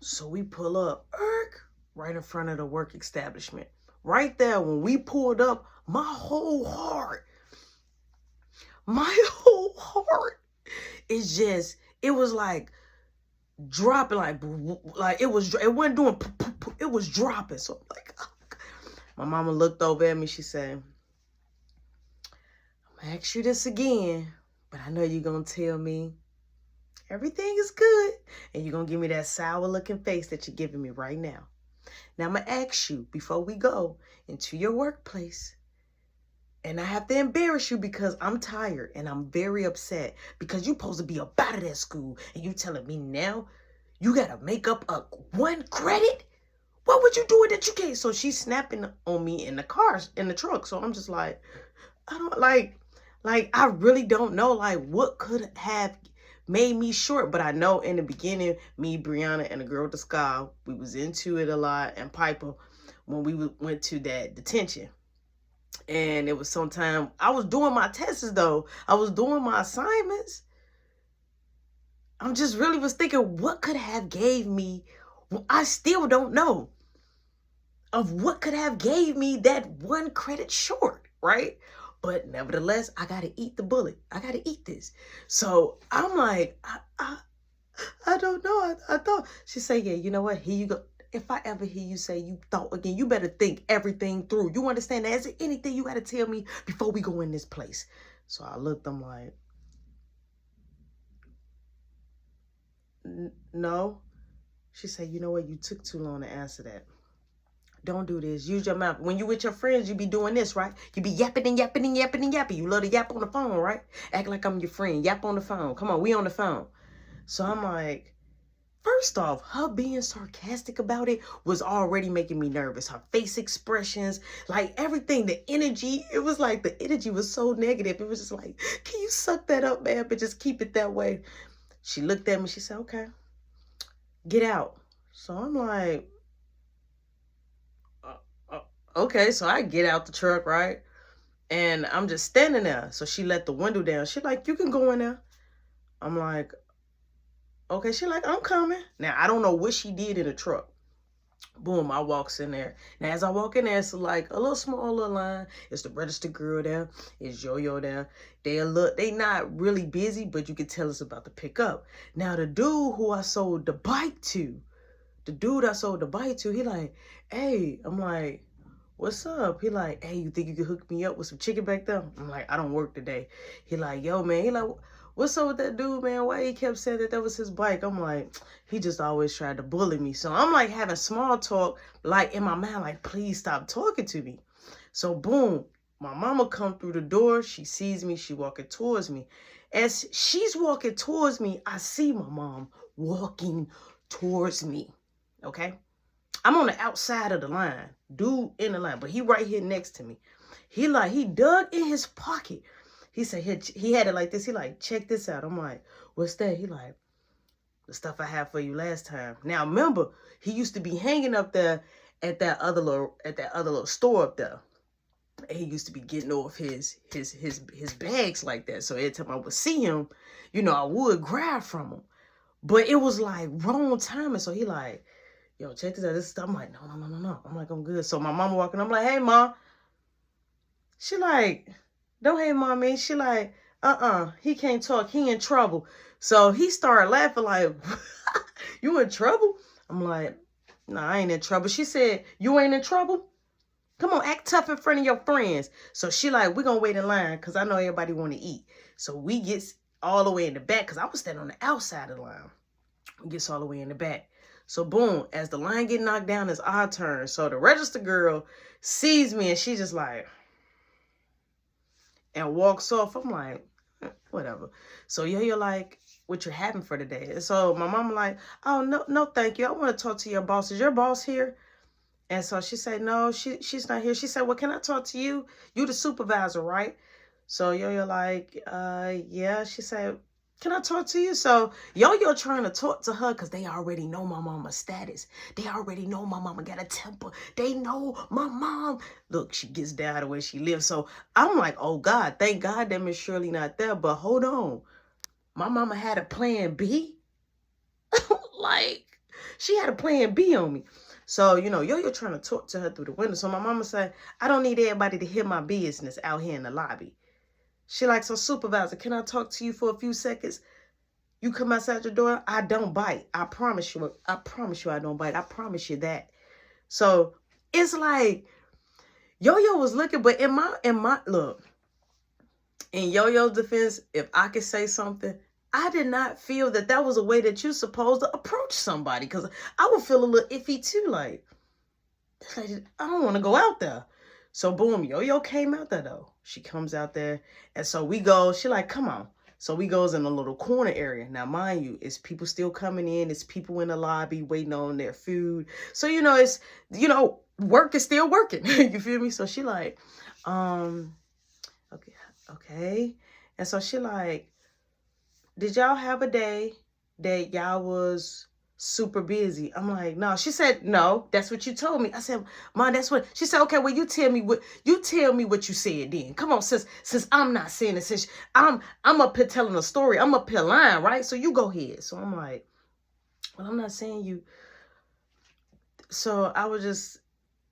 So we pull up, right in front of the work establishment. Right there, when we pulled up, my whole heart is just, it was like dropping, like it wasn't doing, it was dropping. So I'm like, my mama looked over at me. She said, I'm gonna ask you this again, but I know you're gonna tell me everything is good, and you're gonna give me that sour looking face that you're giving me right now. Now I'm gonna ask you before we go into your workplace, and I have to embarrass you because I'm tired and I'm very upset because you're supposed to be up out of that school, and you telling me now you gotta make up a 1 credit? What would you do with that you can't? So she's snapping on me in the cars, in the truck. So I'm just like, I don't like I really don't know like what could have made me short. But I know in the beginning, me, Brianna, and the girl with the scar, we was into it a lot, and Piper, when we went to that detention. And it was sometime I was doing my tests though. I was doing my assignments. I'm just really was thinking what could have gave me, well, I still don't know of what could have gave me that 1 credit short, right? But nevertheless, I gotta eat the bullet. I gotta eat this. So I'm like, I don't know. I thought she said, yeah, you know what? Here you go. If I ever hear you say you thought again, you better think everything through. You understand that? Is there anything you gotta tell me before we go in this place? So I looked, I'm like, no. She said, you know what? You took too long to answer that. Don't do this. Use your mouth. When you with your friends, you be doing this, right? You be yapping and yapping and yapping and yapping. You love to yap on the phone, right? Act like I'm your friend. Yap on the phone. Come on, we on the phone. So I'm like, first off, her being sarcastic about it was already making me nervous. Her face expressions, like everything, the energy, it was like the energy was so negative. It was just like, can you suck that up, man, but just keep it that way? She looked at me. She said, okay, get out. So I'm like, okay. So I get out the truck, right? And I'm just standing there. So she let the window down. She like, you can go in there. I'm like, okay. She like, I'm coming. Now, I don't know what she did in the truck. Boom, I walks in there. Now, as I walk in there, it's like a little small little line. It's the register girl there. It's Yo-Yo there. They not really busy, but you can tell it's about to pick up. Now, the dude who I sold the bike to, he like, hey, I'm like, what's up? He like, hey, you think you could hook me up with some chicken back there? I'm like, I don't work today. He like, yo, man. He like, what's up with that dude, man? Why he kept saying that was his bike? I'm like, he just always tried to bully me. So I'm like having small talk, like in my mind, like, please stop talking to me. So boom, my mama come through the door. She sees me. She walking towards me. As she's walking towards me, I see my mom walking towards me. Okay? I'm on the outside of the line. Dude in the line, but he right here next to me. He dug in his pocket. He said he had it like this. He like, check this out. I'm like, what's that? He like, the stuff I had for you last time. Now remember, he used to be hanging up there at that other little store up there. And he used to be getting off his bags like that. So every time I would see him, you know, I would grab from him. But it was like wrong timing. So he like, yo, check this out. This stuff. I'm like, no. I'm like, I'm good. So my mama walking. I'm like, hey, mom. She like, don't hey, mommy. She like, he can't talk. He in trouble. So he started laughing like, you in trouble? I'm like, nah, I ain't in trouble. She said, you ain't in trouble? Come on, act tough in front of your friends. So she like, we're going to wait in line because I know everybody want to eat. So we get all the way in the back because I was standing on the outside of the line. We gets all the way in the back. So boom, as the line get knocked down, it's our turn. So the register girl sees me and she just like, and walks off. I'm like, whatever. So you're like, what you're having for today? And so my mom like, oh, no, thank you. I want to talk to your boss. Is your boss here? And so she said, no, she's not here. She said, well, can I talk to you? You the supervisor, right? So Yo-Yo like, yeah. She said, can I talk to you? So Yo-Yo trying to talk to her because they already know my mama's status. They already know my mama got a temper. They know my mom. Look, she gets down the way she lives. So I'm like, oh, God, thank God that Miss Shirley not there. But hold on. My mama had a plan B. Like, She had a plan B on me. So, you know, Yo-Yo trying to talk to her through the window. So my mama said, I don't need everybody to hear my business out here in the lobby. She like, so supervisor, can I talk to you for a few seconds? You come outside your door, I don't bite. I promise you. I promise you I don't bite. I promise you that. So it's like Yo-Yo was looking, but in my look, in Yo-Yo's defense, if I could say something, I did not feel that that was a way that you're supposed to approach somebody, because I would feel a little iffy too, like I don't want to go out there. So boom, Yo-Yo came out there though. She comes out there, and so we go. She like, come on. So we goes in a little corner area. Now, mind you, it's people still coming in. It's people in the lobby waiting on their food. So, you know, it's, you know, work is still working. You feel me? So she like, okay. And so she like, did y'all have a day that y'all was super busy? I'm like, no. She said, no, that's what you told me. I said, Mom, that's what she said. Okay, well, you tell me what you said then. Come on, since I'm not saying it, since I'm up here telling a story, I'm up here lying, right? So you go ahead. So I'm like, well, I'm not saying you. So I was just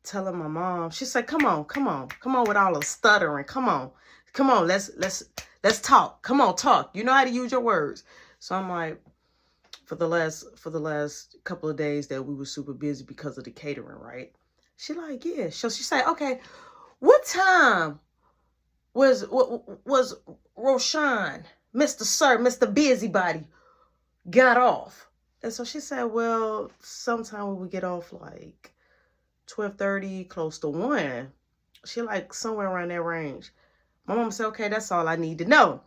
telling my mom. She said, come on with all the stuttering. Come on, let's talk. Come on, talk. You know how to use your words. So I'm like, for the last couple of days that we were super busy because of the catering, right? She like, yeah. So she said, okay, what time was Roshan, Mr. Busybody, got off? And so she said, well, sometime we would get off like 12:30, close to 1. She like somewhere around that range. My mom said, okay, that's all I need to know.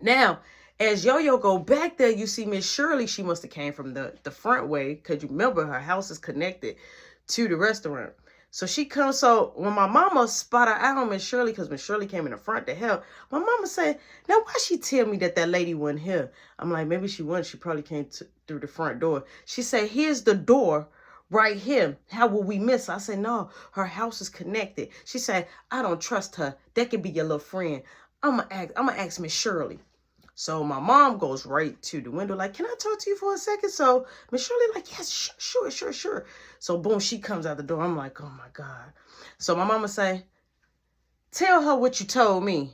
Now, as Yo-Yo go back there, you see Miss Shirley. She must have came from the front way, because you remember her house is connected to the restaurant. So she comes. So when my mama spotted out on Miss Shirley, because Miss Shirley came in the front to help, my mama said, now why she tell me that lady wasn't here? I'm like, maybe she wasn't. She probably came through the front door. She said, here's the door right here. How will we miss her? I said, no, her house is connected. She said, I don't trust her. That could be your little friend. I'm gonna ask Miss Shirley. So my mom goes right to the window, like, can I talk to you for a second? So Miss Shirley like, yes, sure. So boom, she comes out the door. I'm like, oh my God. So my mama say, tell her what you told me.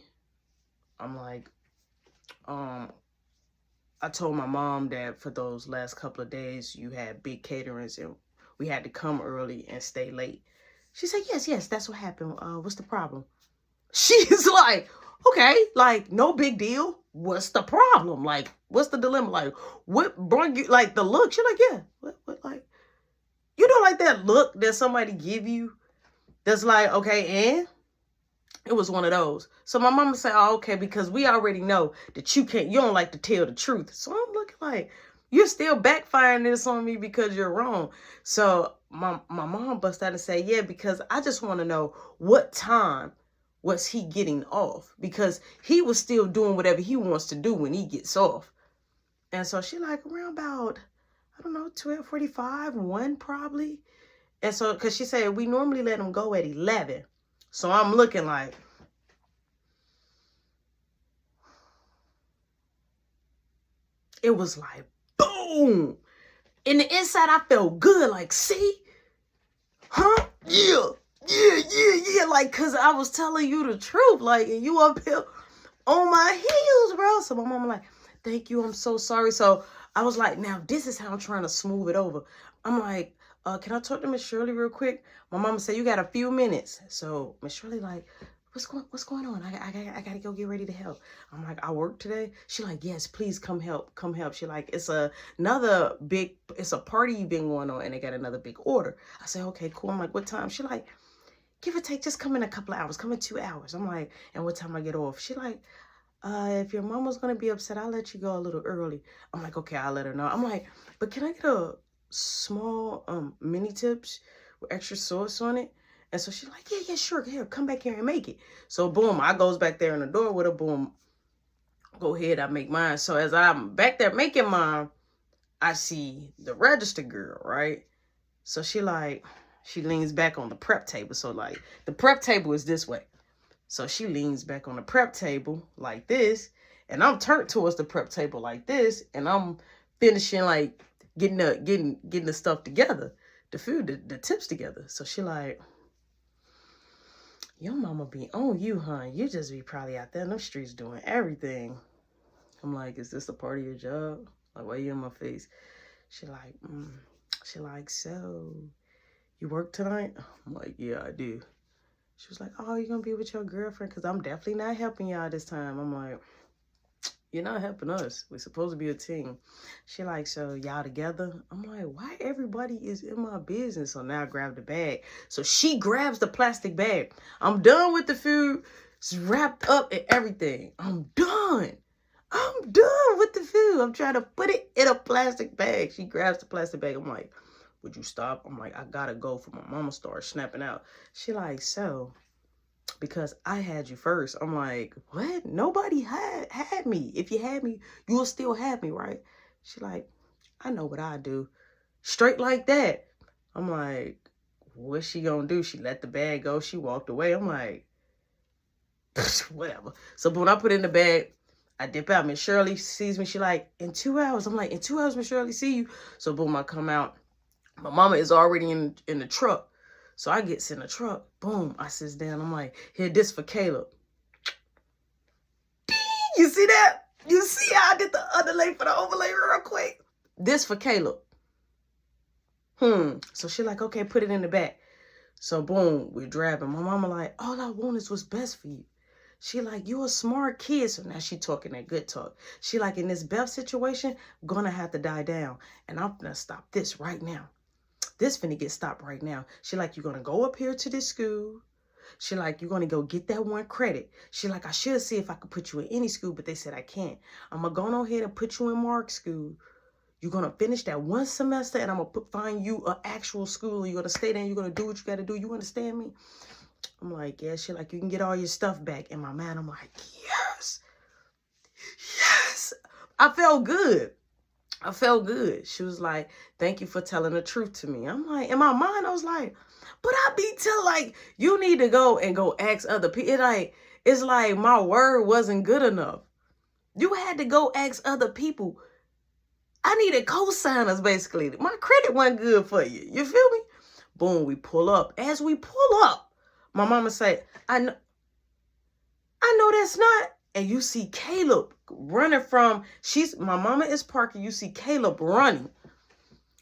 I'm like, I told my mom that for those last couple of days you had big caterings and we had to come early and stay late. She said, yes, that's what happened. What's the problem? She's like, okay, like, no big deal. What's the problem? Like, what's the dilemma? Like, what brought you, like, the look? She's like, yeah, what, like, you know, like that look that somebody give you that's like, okay, and it was one of those. So my mama said, oh, okay, because we already know that you don't like to tell the truth. So I'm looking like, you're still backfiring this on me because you're wrong. So my mom busted out and said, yeah, because I just want to know what time was he getting off, because he was still doing whatever he wants to do when he gets off. And so she like around about, I don't know, 12:45, 1 probably. And so, because she said we normally let him go at 11. So I'm looking like, it was like, boom. In the inside, I felt good. Like, see? Huh? Yeah. Like, because I was telling you the truth. Like, and you up here on my heels, bro. So my mama like, thank you. I'm so sorry. So I was like, now this is how I'm trying to smooth it over. I'm like, can I talk to Miss Shirley real quick? My mama said, you got a few minutes. So Miss Shirley like, what's going on? I gotta go get ready to help. I'm like, I work today. She like, yes, please come help. She like, it's a party been going on and they got another big order. I said, okay, cool. I'm like, what time? She like, give or take, just come in a couple of hours. Come in 2 hours. I'm like, and what time I get off? She like, if your mama's gonna be upset, I'll let you go a little early. I'm like, okay, I'll let her know. I'm like, but can I get a small mini tips with extra sauce on it? And so she's like, yeah, sure. Here, come back here and make it. So boom, I goes back there in the door with her. Boom, go ahead, I make mine. So as I'm back there making mine, I see the register girl, right? So she leans back on the prep table. So like the prep table is this way. So she leans back on the prep table like this. And I'm turned towards the prep table like this. And I'm finishing like getting the stuff together, the food, the tips together. So she like, your mama be on you, huh? You just be probably out there in them streets doing everything. I'm like, is this a part of your job? Like, why you in my face? She like, She like, so you work tonight? I'm like, yeah, I do. She was like, oh, you gonna be with your girlfriend? Because I'm definitely not helping y'all this time. I'm like, you're not helping us. We're supposed to be a team. She like, so y'all together? I'm like, why everybody is in my business? So now I grab the bag. So she grabs the plastic bag. I'm done with the food. It's wrapped up and everything. I'm done with the food. I'm trying to put it in a plastic bag. She grabs the plastic bag. I'm like, would you stop? I'm like, I gotta go for my mama starts snapping out. She like, so, because I had you first. I'm like, what? Nobody had me. If you had me, you will still have me, right? She like, I know what I do. Straight like that. I'm like, what's she gonna do? She let the bag go. She walked away. I'm like, whatever. So when I put it in the bag, I dip out. Miss Shirley sees me. She like, in 2 hours. I'm like, in 2 hours, Miss Shirley see you. So boom, I come out. My mama is already in the truck. So I gets in the truck. Boom, I sits down. I'm like, here, this for Caleb. You see that? You see how I did the underlay for the overlay real quick? This for Caleb. So she like, okay, put it in the back. So boom, we're driving. My mama like, all I want is what's best for you. She like, you a smart kid. So now she talking that good talk. She like, in this Beth situation, I'm gonna have to die down. And I'm gonna stop this right now. This finna get stopped right now. She like, you're gonna go up here to this school. She like, you're gonna go get that 1 credit. She like, I should see if I could put you in any school, but they said I can't. I'm gonna go on ahead and put you in Mark school. You're gonna finish that 1 semester and I'm gonna find you an actual school. You're gonna stay there and you're gonna do what you gotta do. You understand me? I'm like, yeah. She like, you can get all your stuff back. In my mind, I'm like, yes. Yes. I felt good. She was like, thank you for telling the truth to me. I'm like, in my mind, I was like, but I be like, you need to go ask other people. It's like my word wasn't good enough. You had to go ask other people. I needed co-signers, basically. My credit wasn't good for you. You feel me? Boom, we pull up. As we pull up, my mama say, I know that's not. And you see Caleb running from, my mama is parking. You see Caleb running.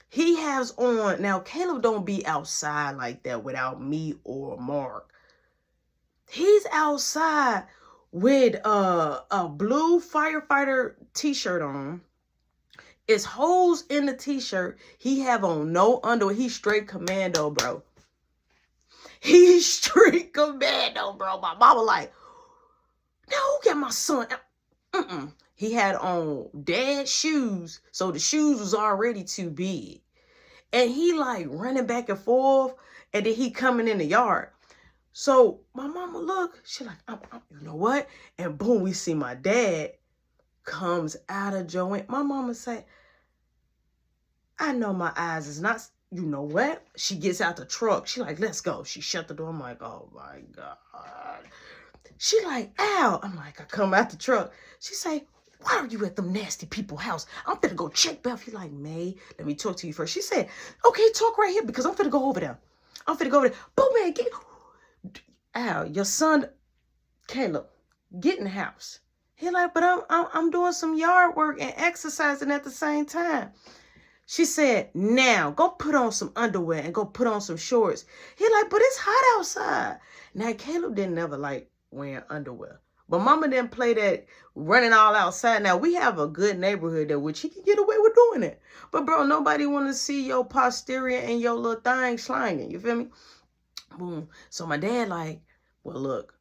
He has on, now Caleb don't be outside like that without me or Mark. He's outside with a blue firefighter t-shirt on. It's holes in the t-shirt. He have on no underwear. He's straight commando, bro. He's straight commando, bro. My mama like, now who got my son? He had on dad's shoes, so the shoes was already too big. And he like running back and forth, and then he coming in the yard. So my mama look, she like, you know what? And boom, we see my dad comes out of joint. My mama say, I know my eyes is not, you know what? She gets out the truck. She like, let's go. She shut the door. I'm like, oh my God. She like, ow. I'm like, I come out the truck. She say, why are you at them nasty people's house? I'm finna go check Beth. He like, May, let me talk to you first. She said, okay, talk right here because I'm finna go over there. Boom, man, ow, your son, Caleb, get in the house. He like, but I'm doing some yard work and exercising at the same time. She said, now go put on some underwear and go put on some shorts. He like, but it's hot outside. Now Caleb didn't never like wearing underwear. But mama didn't play that running all outside. Now we have a good neighborhood there which he can get away with doing it. But bro, nobody want to see your posterior and your little thing slanging. You feel me? Boom. So my dad like, well, look,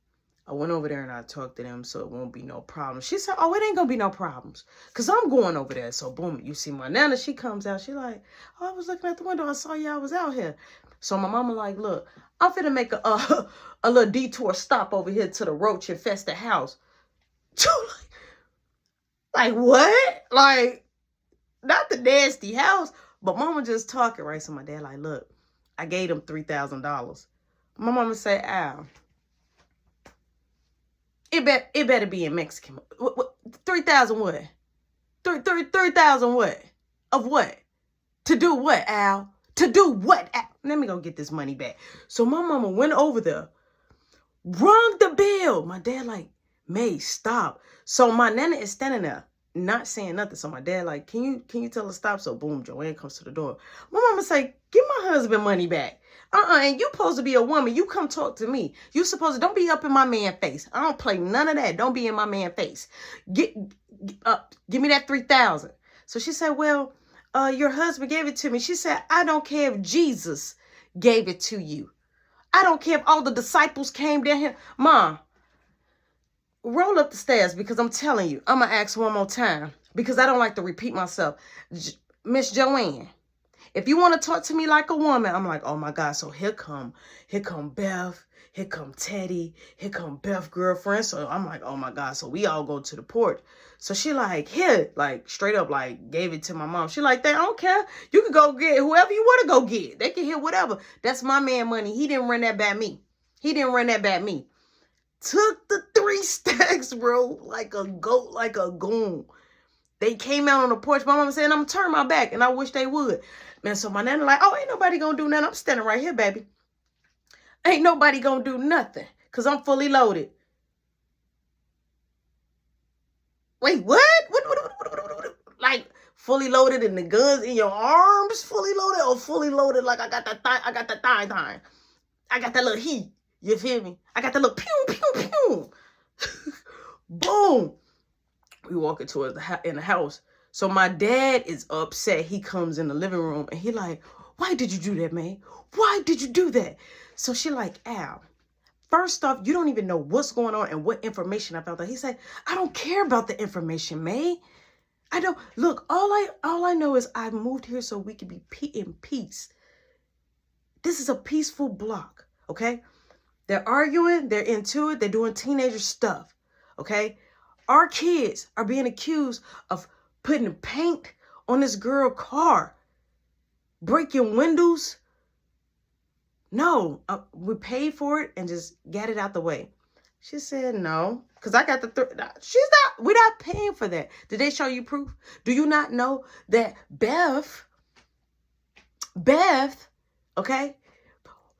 I went over there and I talked to them so it won't be no problems. She said, oh, it ain't gonna be no problems because I'm going over there. So boom, you see my nana, she comes out. She like, oh, I was looking at the window. I saw y'all was out here. So my mama like, look, I'm finna make a little detour stop over here to the roach infested house. Like what? Like, not the nasty house, but mama just talking, right? So my dad like, look, I gave him $3,000. My mama say, ow. It better be in Mexican. What 3,000 what? 3,000 what? Of what? To do what, Al? To do what, Al? Let me go get this money back. So my mama went over there, rung the bell. My dad like, May, stop. So my nana is standing there, not saying nothing. So my dad like, can you tell her stop? So boom, Joanne comes to the door. My mama say, give my husband money back. And you supposed to be a woman. You come talk to me. You supposed to, don't be up in my man face. I don't play none of that. Don't be in my man face. Give me that 3,000. So she said, well, your husband gave it to me. She said, I don't care if Jesus gave it to you. I don't care if all the disciples came down here. Mom, roll up the stairs, because I'm telling you, I'm going to ask one more time because I don't like to repeat myself. Miss Joanne, if you want to talk to me like a woman, I'm like, oh my God. So here come Beth, here come Teddy, here come Beth girlfriend. So I'm like, oh my God. So we all go to the porch. So she like, here, like straight up, like gave it to my mom. She like, I don't care. You can go get whoever you want to go get. They can hear whatever. That's my man money. He didn't run that by me. Took the 3 stacks, bro, like a goat, like a goon. They came out on the porch. My mama said, I'm going to turn my back, and I wish they would. Man, so my nana like, oh, ain't nobody going to do nothing. I'm standing right here, baby. Ain't nobody going to do nothing because I'm fully loaded. Wait, what? What? Like, fully loaded and the guns in your arms fully loaded, or fully loaded like I got the thigh. I got that little heat. You feel me? I got that little pew, pew, pew. Boom. We walk into in the house. So my dad is upset. He comes in the living room and he like, why did you do that, man? Why did you do that? So she like, Al, first off, you don't even know what's going on and what information I found out. He said, I don't care about the information, May. I don't. Look, all I know is I moved here so we could be in peace. This is a peaceful block, okay? They're arguing. They're into it. They're doing teenager stuff, okay? Our kids are being accused of putting paint on this girl's car, breaking windows. No, we paid for it and just got it out the way. She said no, because I got we're not paying for that. Did they show you proof? Do you not know that Beth, okay,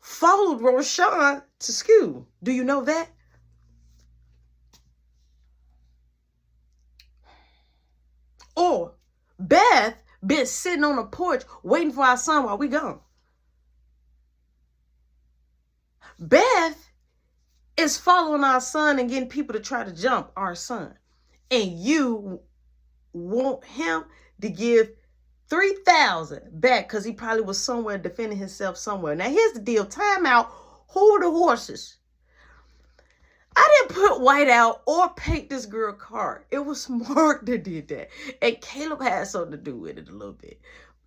followed Roshan to school? Do you know that? Or Beth been sitting on the porch waiting for our son while we gone. Beth is following our son and getting people to try to jump our son. And you want him to give 3,000 back because he probably was somewhere defending himself somewhere. Now, here's the deal. Time out. Who are the horses? I didn't put white out or paint this girl car. It was Mark that did that. And Caleb had something to do with it a little bit.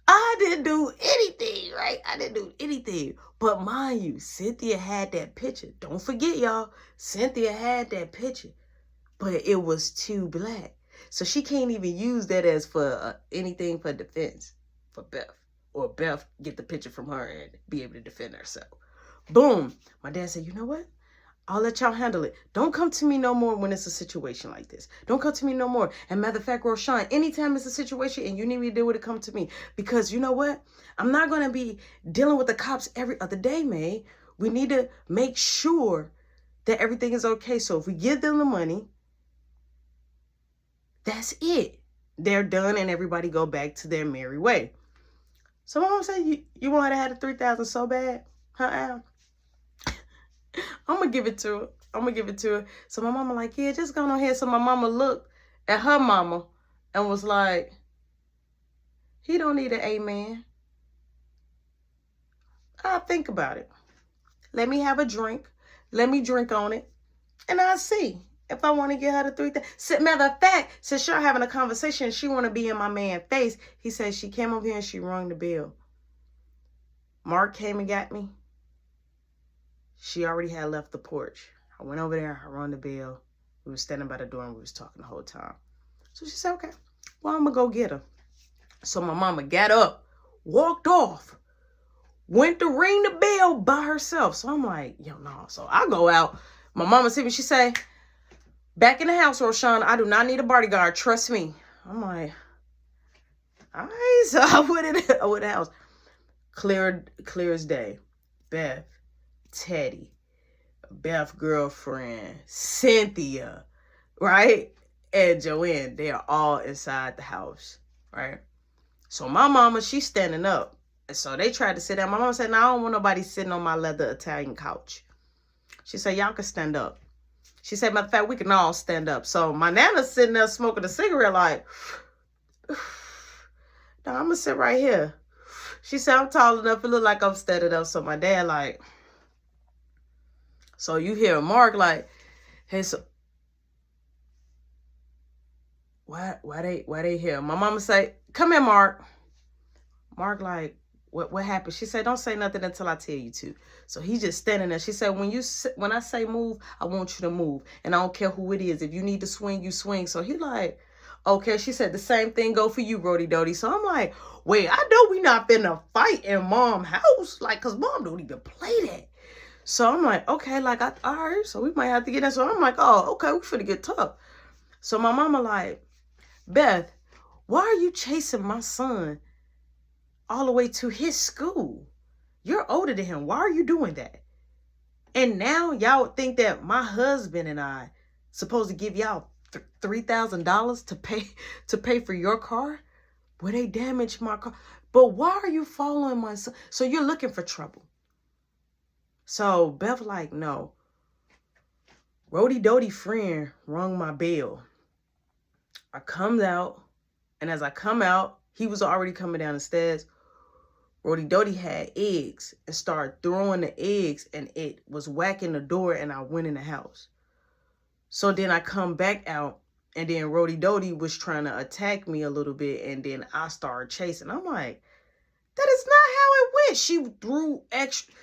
I didn't do anything, right? I didn't do anything. But mind you, Cynthia had that picture. Don't forget, y'all. Cynthia had that picture. But it was too black. So she can't even use that as for anything for defense for Beth. Or Beth get the picture from her and be able to defend herself. Boom. My dad said, you know what? I'll let y'all handle it. Don't come to me no more when it's a situation like this. Don't come to me no more. And matter of fact, Roshan, anytime it's a situation and you need me to deal with it, come to me. Because you know what? I'm not going to be dealing with the cops every other day, May. We need to make sure that everything is okay. So if we give them the money, that's it. They're done and everybody go back to their merry way. So Mom said, you want her to have the 3,000 so bad? Huh, Al? I'm going to give it to her. So my mama like, yeah, just go on ahead. So my mama looked at her mama and was like, he don't need an amen. I'll think about it. Let me have a drink. Let me drink on it. And I'll see if I want to get her the 3,000. Matter of fact, since you're having a conversation, she want to be in my man's face. He said she came over here and she rung the bell. Mark came and got me. She already had left the porch. I went over there. I rung the bell. We were standing by the door and we was talking the whole time. So she said, okay, well, I'm going to go get her. So my mama got up, walked off, went to ring the bell by herself. So I'm like, yo, no. So I go out. My mama see me. She say, back in the house, Roshan, I do not need a bodyguard. Trust me. I'm like, All right, so I went in the house. Clear as day. Beth, Teddy, Beth girlfriend, Cynthia, right? And Joanne, they are all inside the house, right? So my mama, she's standing up. And so they tried to sit down. My mama said, no, I don't want nobody sitting on my leather Italian couch. She said, y'all can stand up. She said, matter of fact, we can all stand up. So my nana's sitting there smoking a cigarette like, no, I'm going to sit right here. She said, I'm tall enough. It look like I'm standing up. So my dad like, so you hear Mark like, hey, so why they here? My mama say, come here, Mark. Mark like, what happened? She said, don't say nothing until I tell you to. So he's just standing there. She said, when I say move, I want you to move. And I don't care who it is. If you need to swing, you swing. So he like, okay. She said, the same thing go for you, Roethegoat. So I'm like, wait, I know we not finna fight in mom's house. Like, cause mom don't even play that. So I'm like, okay, like, all right. So we might have to get that. So I'm like, oh, okay, we finna get tough. So my mama like, Beth, why are you chasing my son all the way to his school? You're older than him. Why are you doing that? And now y'all would think that my husband and I supposed to give y'all $3,000 to pay for your car? Well, they damaged my car. But why are you following my son? So you're looking for trouble. So Beth like, no. Roethegoat friend rung my bell. I comes out, and as I come out, he was already coming down the stairs. Roethegoat had eggs and started throwing the eggs, and it was whacking the door, and I went in the house. So then I come back out, and then Roethegoat was trying to attack me a little bit, and then I started chasing. I'm like, that is not how it went.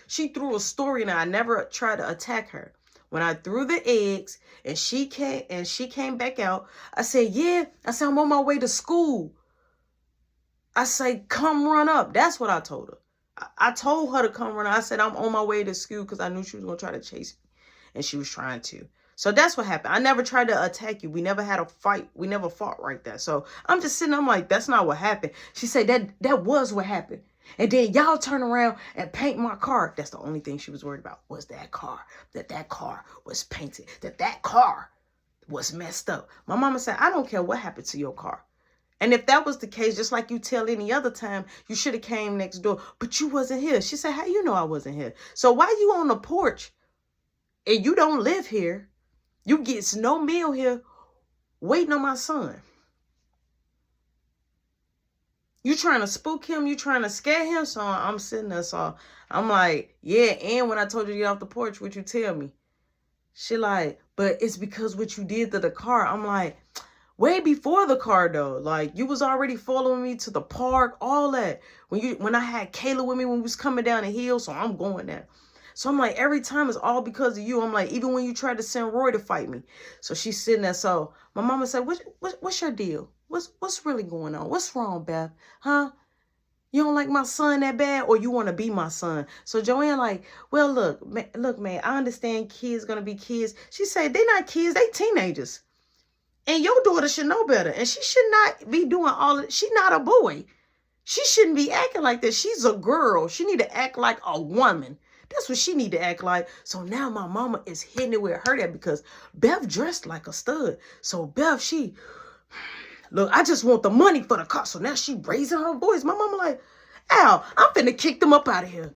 She threw a story, and I never tried to attack her. When I threw the eggs and she came back out, I said, yeah. I said, I'm on my way to school. I say, come run up. That's what I told her. I told her to come run up. I said, I'm on my way to school because I knew she was going to try to chase me. And she was trying to. So that's what happened. I never tried to attack you. We never had a fight. We never fought right there. So I'm just sitting, I'm like, that's not what happened. She said, that was what happened. And then y'all turn around and paint my car. That's the only thing she was worried about, was that car. That car was painted. That car was messed up. My mama said, I don't care what happened to your car. And if that was the case, just like you tell any other time, you should have came next door. But you wasn't here. She said, how you know I wasn't here? So why you on the porch and you don't live here? You get no meal here waiting on my son. You trying to spook him? You trying to scare him? So I'm sitting there. So I'm like, yeah. And when I told you to get off the porch, what you tell me? She like, but it's because what you did to the car. I'm like, way before the car though. Like, you was already following me to the park, all that. When I had Kayla with me when we was coming down the hill, so I'm going there. So I'm like, every time it's all because of you. I'm like, even when you tried to send Roy to fight me. So she's sitting there. So my mama said, what's your deal? What's really going on? What's wrong, Beth? Huh? You don't like my son that bad, or you want to be my son? So Joanne like, well, look, man, I understand kids going to be kids. She said, they're not kids, they teenagers. And your daughter should know better. And she should not be doing all of, she's not a boy. She shouldn't be acting like this. She's a girl. She need to act like a woman. That's what she need to act like. So now my mama is hitting it with her at, because Beth dressed like a stud. So Beth, look, I just want the money for the car. So now she raising her voice. My mama like, Al, I'm finna kick them up out of here.